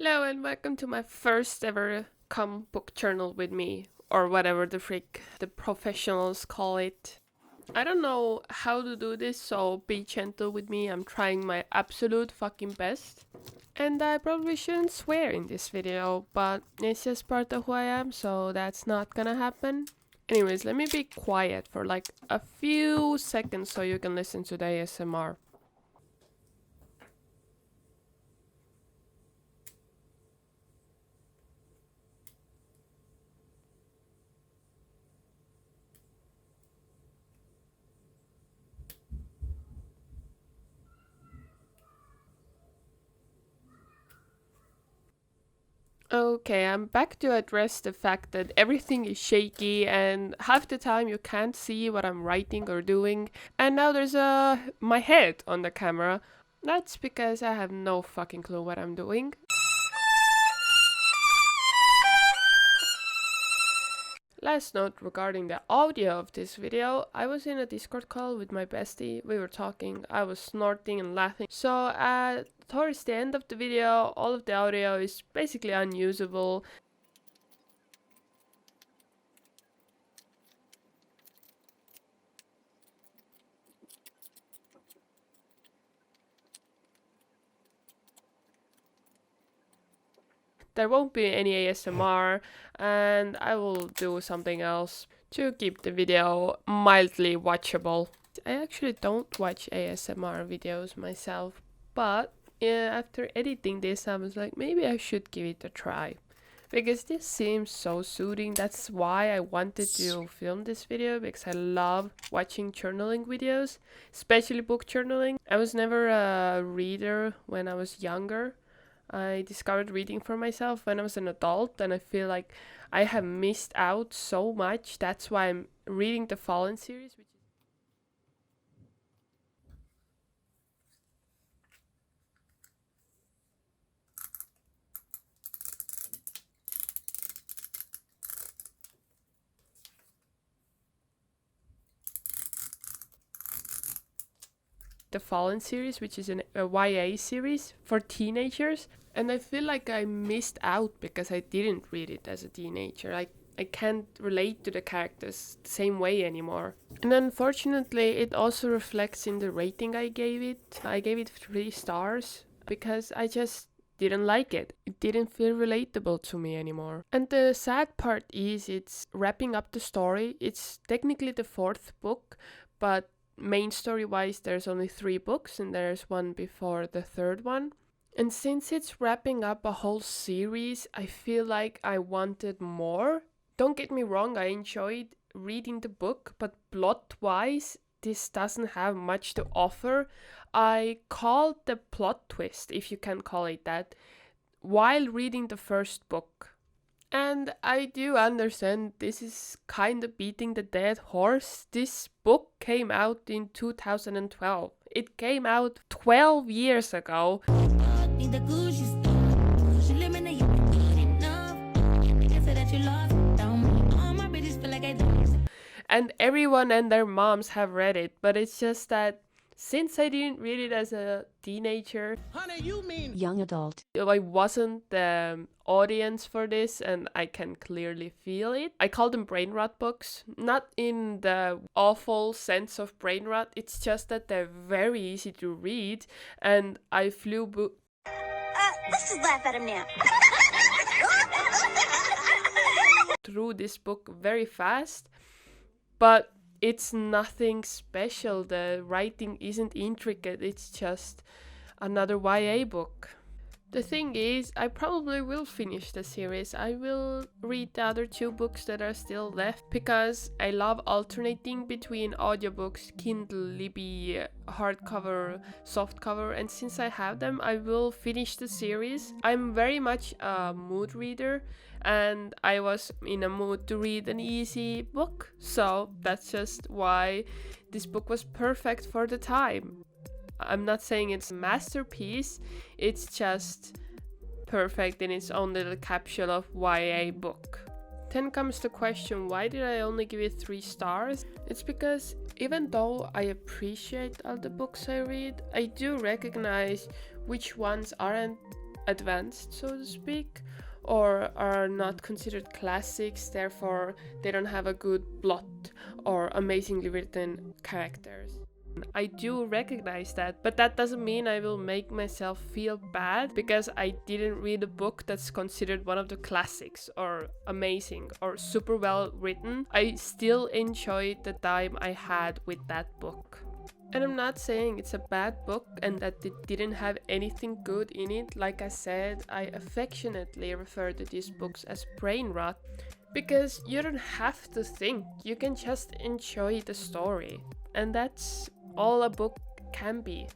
Hello and welcome to my first ever come book journal with me, or whatever the frick the professionals call it. I don't know how to do this, so be gentle with me. I'm trying my absolute fucking best. And I probably shouldn't swear in this video, but it's just part of who I am, so that's not gonna happen. Anyways, let me be quiet for like a few seconds so you can listen to the ASMR. Okay, I'm back to address the fact that everything is shaky and half the time you can't see what I'm writing or doing, and now there's my head on the camera. That's because I have no fucking clue what I'm doing. Last note regarding the audio of this video, I was in a Discord call with my bestie, we were talking, I was snorting and laughing. So towards the end of the video, all of the audio is basically unusable. There won't be any ASMR, and I will do something else to keep the video mildly watchable. I actually don't watch ASMR videos myself, but after editing this I was like, maybe I should give it a try. Because this seems so soothing. That's why I wanted to film this video, because I love watching journaling videos, especially book journaling. I was never a reader when I was younger. I discovered reading for myself when I was an adult, and I feel like I have missed out so much. That's why I'm reading the Fallen series, which is a YA series for teenagers. And I feel like I missed out because I didn't read it as a teenager. I can't relate to the characters the same way anymore. And unfortunately, it also reflects in the rating I gave it. I gave it 3 stars because I just didn't like it. It didn't feel relatable to me anymore. And the sad part is it's wrapping up the story. It's technically the 4th book, but main story wise there's only 3 books and there's one before the 3rd one. And since it's wrapping up a whole series, I feel like I wanted more. Don't get me wrong, I enjoyed reading the book, but plot-wise, this doesn't have much to offer. I called the plot twist, if you can call it that, while reading the first book. And I do understand this is kind of beating the dead horse. This book came out in 2012. It came out 12 years ago. And everyone and their moms have read it, but it's just that since I didn't read it as a teenager, honey, you mean young adult, I wasn't the audience for this, and I can clearly feel it. I call them brain rot books, not in the awful sense of brain rot, it's just that they're very easy to read, and I flew let's just laugh at him now. through this book very fast, but it's nothing special. The writing isn't intricate, it's just another YA book. The thing is, I probably will finish the series. I will read the other 2 books that are still left because I love alternating between audiobooks, Kindle, Libby, hardcover, softcover, and since I have them, I will finish the series. I'm very much a mood reader, and I was in a mood to read an easy book, so that's just why this book was perfect for the time. I'm not saying it's a masterpiece, it's just perfect in its own little capsule of YA book. Then comes the question, why did I only give it 3 stars? It's because even though I appreciate all the books I read, I do recognize which ones aren't advanced, so to speak, or are not considered classics, therefore they don't have a good plot or amazingly written characters. I do recognize that, but that doesn't mean I will make myself feel bad because I didn't read a book that's considered one of the classics or amazing or super well written. I still enjoyed the time I had with that book. And I'm not saying it's a bad book and that it didn't have anything good in it. Like I said, I affectionately refer to these books as brain rot because you don't have to think, you can just enjoy the story. And that's all a book can be.